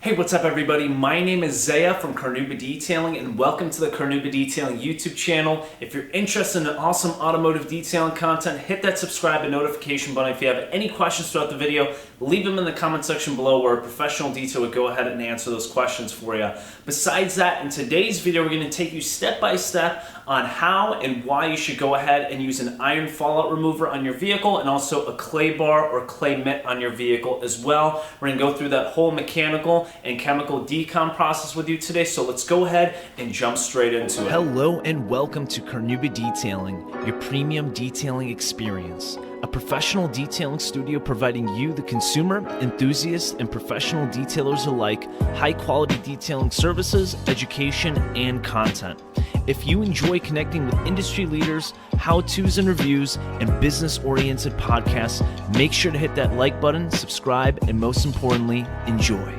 Hey, what's up everybody? My name is Zaya from CarNewba Detailing and welcome to the CarNewba Detailing YouTube channel. If you're interested in awesome automotive detailing content, hit that subscribe and notification button. If you have any questions throughout the video, leave them in the comment section below where a professional detailer would go ahead and answer those questions for you. Besides that, in today's video, we're going to take you step by step on how and why you should go ahead and use an iron fallout remover on your vehicle and also a clay bar or clay mitt on your vehicle as well. We're going to go through that whole mechanical and chemical decon process with you today, so let's go ahead and jump straight into it. Hello and welcome to CarNewba Detailing, your premium detailing experience. A professional detailing studio providing you, the consumer, enthusiasts, and professional detailers alike, high-quality detailing services, education, and content. If you enjoy connecting with industry leaders, how-tos and reviews, and business-oriented podcasts, make sure to hit that like button, subscribe, and most importantly, enjoy.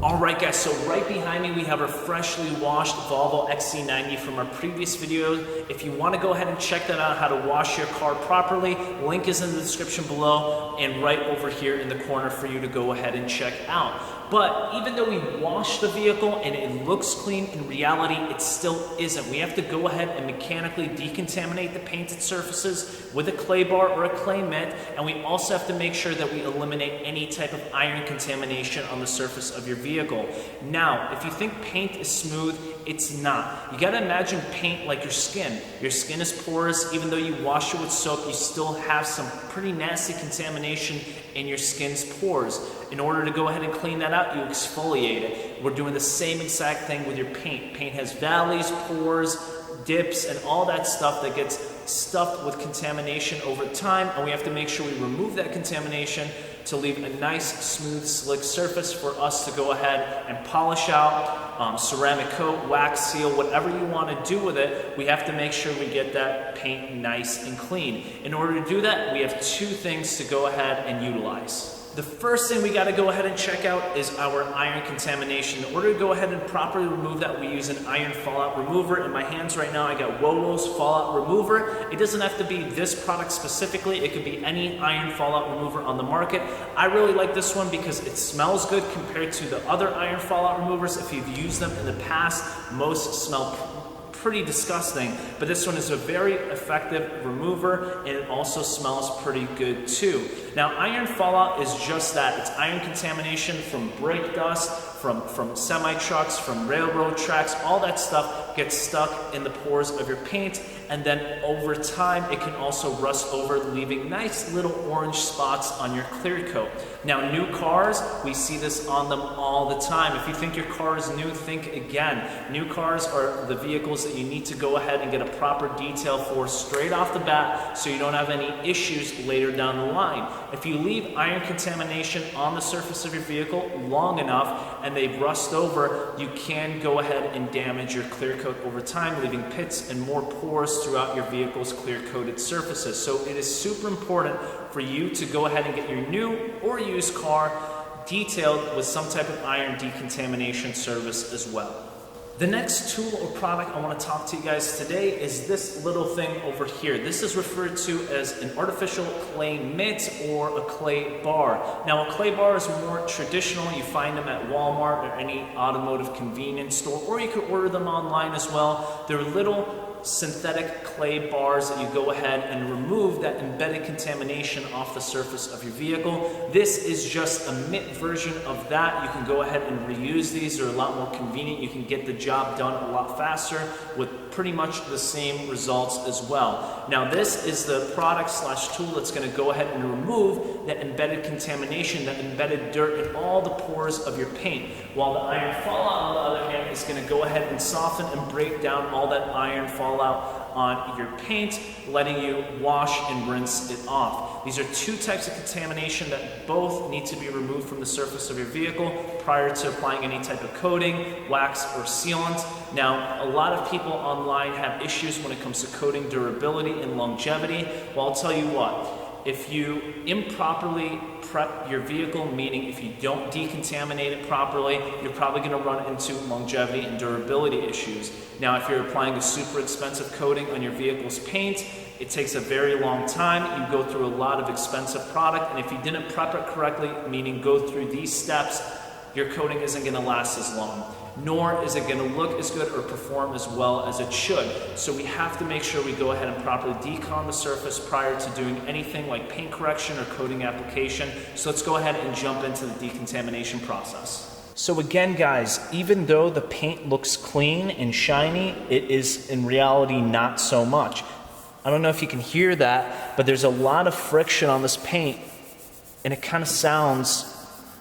Alright guys, so right behind me we have our freshly washed Volvo XC90 from our previous video. If you want to go ahead and check that out, how to wash your car properly, link is in the description below and right over here in the corner for you to go ahead and check out. But even though we washed the vehicle and it looks clean, in reality it still isn't. We have to go ahead and mechanically decontaminate the painted surfaces with a clay bar or a clay mitt, and we also have to make sure that we eliminate any type of iron contamination on the surface of your vehicle. Now, if you think paint is smooth, it's not. You gotta imagine paint like your skin. Your skin is porous. Even though you wash it with soap, you still have some pretty nasty contamination in your skin's pores. In order to go ahead and clean that out, you exfoliate it. We're doing the same exact thing with your paint. Paint has valleys, pores, dips, and all that stuff that gets stuffed with contamination over time, and we have to make sure we remove that contamination to leave a nice, smooth, slick surface for us to go ahead and polish out, ceramic coat, wax seal, whatever you want to do with it. We have to make sure we get that paint nice and clean. In order to do that, we have two things to go ahead and utilize. The first thing we got to go ahead and check out is our iron contamination. In order to go ahead and properly remove that, we use an iron fallout remover. In my hands right now, I got Wolo's fallout remover. It doesn't have to be this product specifically. It could be any iron fallout remover on the market. I really like this one because it smells good compared to the other iron fallout removers. If you've used them in the past, most smell pretty disgusting, but this one is a very effective remover and it also smells pretty good too. Now, iron fallout is just that. It's iron contamination from brake dust, from semi-trucks, from railroad tracks. All that stuff gets stuck in the pores of your paint, and then over time it can also rust over, leaving nice little orange spots on your clear coat. Now, new cars, we see this on them all the time. If you think your car is new, think again. New cars are the vehicles that you need to go ahead and get a proper detail for straight off the bat so you don't have any issues later down the line. If you leave iron contamination on the surface of your vehicle long enough and they rust over, you can go ahead and damage your clear coat over time, leaving pits and more pores throughout your vehicle's clear coated surfaces. So it is super important for you to go ahead and get your new or used car detailed with some type of iron decontamination service as well. The next tool or product I want to talk to you guys today is this little thing over here. This is referred to as an artificial clay mitt or a clay bar. Now, a clay bar is more traditional. You find them at Walmart or any automotive convenience store, or you could order them online as well. They're little synthetic clay bars that you go ahead and remove that embedded contamination off the surface of your vehicle. This is just a mitt version of that. You can go ahead and reuse these. They're a lot more convenient. You can get the job done a lot faster with pretty much the same results as well. Now, this is the product slash tool that's going to go ahead and remove that embedded contamination, that embedded dirt in all the pores of your paint, while the iron fallout, on the other hand, is going to go ahead and soften and break down all that iron fallout on your paint, letting you wash and rinse it off. These are two types of contamination that both need to be removed from the surface of your vehicle prior to applying any type of coating, wax, or sealant. Now, a lot of people online have issues when it comes to coating durability and longevity. Well, I'll tell you what. If you improperly prep your vehicle, meaning if you don't decontaminate it properly, you're probably going to run into longevity and durability issues. Now, if you're applying a super expensive coating on your vehicle's paint, it takes a very long time. You go through a lot of expensive product, and if you didn't prep it correctly, meaning go through these steps, your coating isn't going to last as long, nor is it going to look as good or perform as well as it should. So we have to make sure we go ahead and properly decon the surface prior to doing anything like paint correction or coating application. So let's go ahead and jump into the decontamination process. So again, guys, even though the paint looks clean and shiny, it is in reality not so much. I don't know if you can hear that, but there's a lot of friction on this paint, and it kind of sounds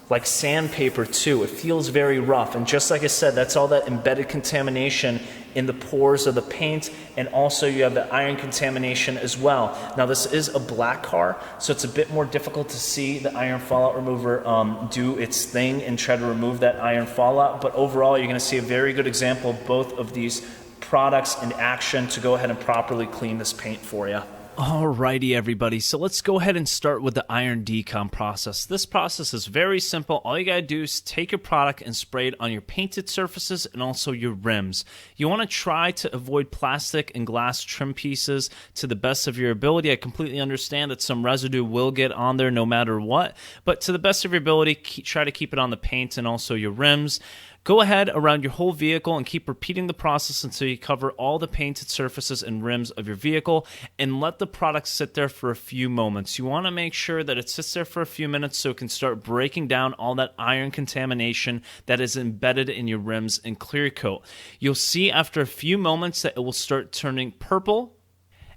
like sandpaper too. It feels very rough, and just like I said, that's all that embedded contamination in the pores of the paint, and also you have the iron contamination as well. Now this is a black car, so it's a bit more difficult to see the iron fallout remover do its thing and try to remove that iron fallout, but overall you're going to see a very good example of both of these products in action to go ahead and properly clean this paint for you. Alrighty everybody, so let's go ahead and start with the iron decon process. This process is very simple. All you gotta do is take your product and spray it on your painted surfaces and also your rims. You wanna try to avoid plastic and glass trim pieces to the best of your ability. I completely understand that some residue will get on there no matter what, but to the best of your ability, try to keep it on the paint and also your rims. Go ahead around your whole vehicle and keep repeating the process until you cover all the painted surfaces and rims of your vehicle, and let the product sit there for a few moments. You want to make sure that it sits there for a few minutes so it can start breaking down all that iron contamination that is embedded in your rims and clear coat. You'll see after a few moments that it will start turning purple.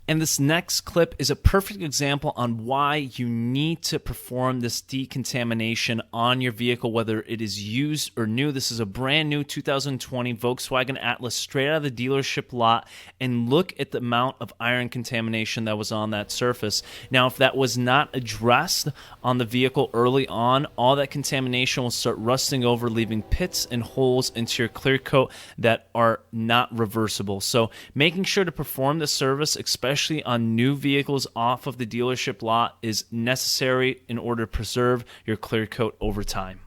And this next clip is a perfect example on why you need to perform this decontamination on your vehicle, whether it is used or new. This is a brand new 2020 Volkswagen Atlas straight out of the dealership lot, and look at the amount of iron contamination that was on that surface. Now, if that was not addressed on the vehicle early on, all that contamination will start rusting over, leaving pits and holes into your clear coat that are not reversible. So making sure to perform the service, especially on new vehicles off of the dealership lot, is necessary in order to preserve your clear coat over time.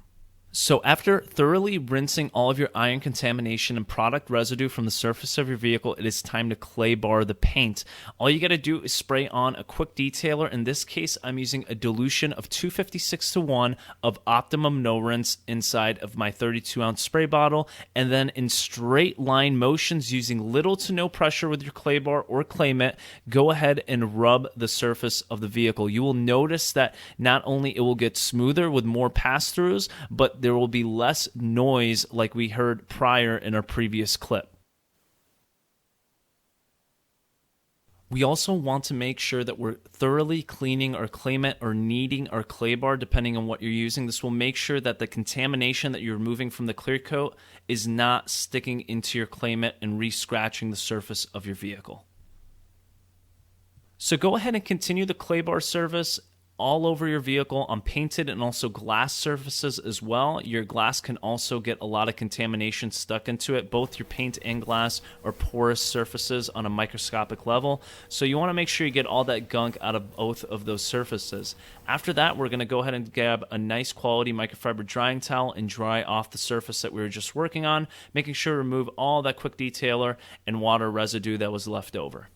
So after thoroughly rinsing all of your iron contamination and product residue from the surface of your vehicle, it is time to clay bar the paint. All you got to do is spray on a quick detailer. In this case, I'm using a dilution of 256:1 of Optimum No Rinse inside of my 32-ounce spray bottle, and then in straight line motions using little to no pressure with your clay bar or clay mitt, go ahead and rub the surface of the vehicle. You will notice that not only it will get smoother with more pass-throughs, but there will be less noise like we heard prior in our previous clip. We also want to make sure that we're thoroughly cleaning our clay mat or kneading our clay bar, depending on what you're using. This will make sure that the contamination that you're removing from the clear coat is not sticking into your clay mat and re-scratching the surface of your vehicle. So go ahead and continue the clay bar service all over your vehicle on painted and also glass surfaces as well. Your glass can also get a lot of contamination stuck into it. Both your paint and glass are porous surfaces on a microscopic level, so you want to make sure you get all that gunk out of both of those surfaces. After that, we're going to go ahead and grab a nice quality microfiber drying towel and dry off the surface that we were just working on, making sure to remove all that quick detailer and water residue that was left over.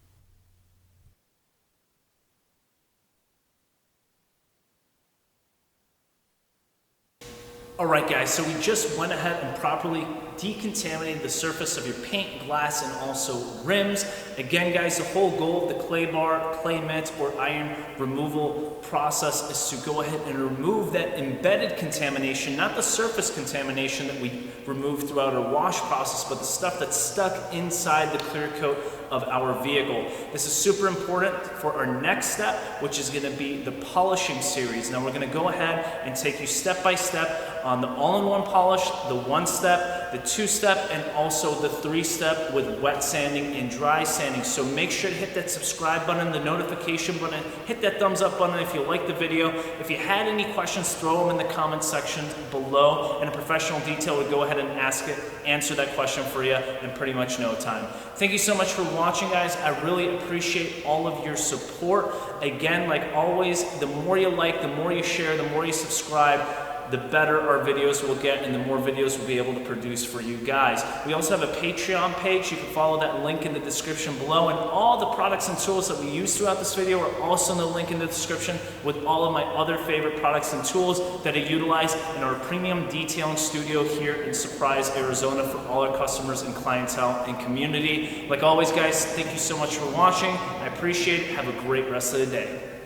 Alright guys, so we just went ahead and properly decontaminated the surface of your paint, glass, and also rims. Again guys, the whole goal of the clay bar, clay mitt, or iron removal process is to go ahead and remove that embedded contamination, not the surface contamination that we removed throughout our wash process, but the stuff that's stuck inside the clear coat of our vehicle. This is super important for our next step, which is going to be the polishing series. Now we're going to go ahead and take you step by step on the all-in-one polish, the one-step, the two-step, and also the three-step with wet sanding and dry sanding. So make sure to hit that subscribe button, the notification button, hit that thumbs up button if you liked the video. If you had any questions, throw them in the comment section below, and a professional detail would go ahead and answer that question for you in pretty much no time. Thank you so much for watching, guys. I really appreciate all of your support. Again, like always, the more you like, the more you share, the more you subscribe, the better our videos will get and the more videos we'll be able to produce for you guys. We also have a Patreon page. You can follow that link in the description below, and all the products and tools that we use throughout this video are also in the link in the description, with all of my other favorite products and tools that I utilize in our premium detailing studio here in Surprise, Arizona, for all our customers and clientele and community. Like always, guys, thank you so much for watching. I appreciate it. Have a great rest of the day.